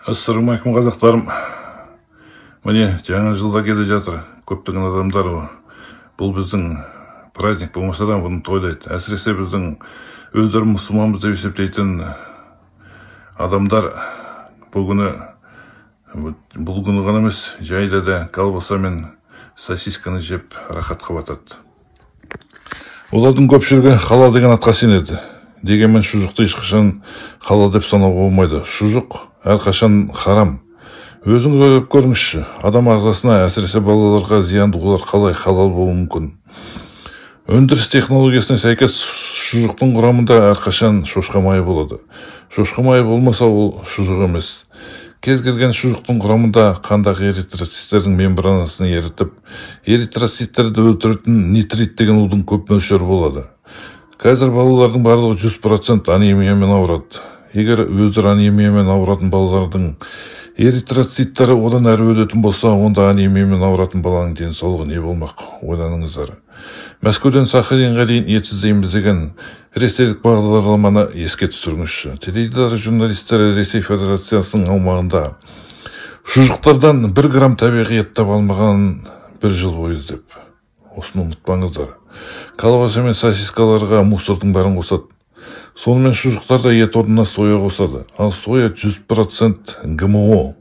Ассалаумағалейкум қазақтарым. Міне жаңа жылда келе жатыр. Көптеген адамдар бұл біздің праздник болмаса да бұны тойлайды. Әсіресе біздің өздері мұсылманбыз деп есептейтін адамдар бұл күні ғана емес, жайда да колбаса мен сосисканы жеп рахатқа батады. Олардың көпшілігі халал деген атқа сенеді. Дегенмен шұжықты ешқашан халал деп санауға болмайды. Шұжық әрқашан харам. Өзіңіз ойлап көріңізші, адам ағзасына, әсіресе балаларға зиянды олар қалай халал болуы мүмкін? Өндіріс технологиясына сәйкес шұжықтың құрамында әрқашан шошқа майы болады. Шошқа майы болмаса ол шұжық емес. Кез келген шұжықтың құрамында қандағы эритроциттердің мембранасын ерітіп, эритроциттерді өлтіретін нитрит деген удың көп мөлшері болады. Қазір балалардың барлығы 100% анемиямен ауырады. Егер өздері анемиямен ауыратын балалардың эритроциттері одан әрі өлетін болса, онда анемиямен ауыратын баланың денсаулығы не болмақ? Ойланыңыздар. Мәскеуден Сахалинға дейін ет іздейміз деген ресейлік бағдарламаны еске түсіріңізші. Теледидар журналистері Ресей Федерациясының аумағында шұжықтардан 1 грамм табиғи ет таба алмаған 1 жыл бойы іздеп. Осыны ұмытпаңыздар. Колбаса мен сосискаларға мусордың бәрін қосады. Сонымен шұжықтарда ет орнына соя қосады. Ал соя 100% ГМО.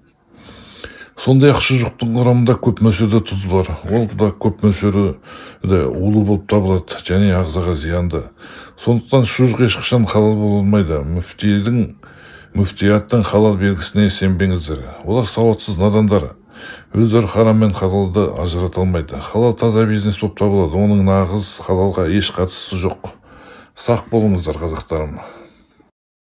Сондай-ақ шұжықтың құрамында көп мөлшерде тұз бар. Ол да көп мөлшерде улы болып табылады және ағзаға зиянды. Сондықтан шұжық ешқашан халал бола алмайды. Мүфтияттың халал белгісіне сенбеңіздер. Олар сауатсыз надандар. Өздері харам мен халалды ажырата алмайды. Халал таза бизнес болып табылады. Оның нағыз халалға еш қатысы жоқ. Сақ болыңыздар, қазақтарым.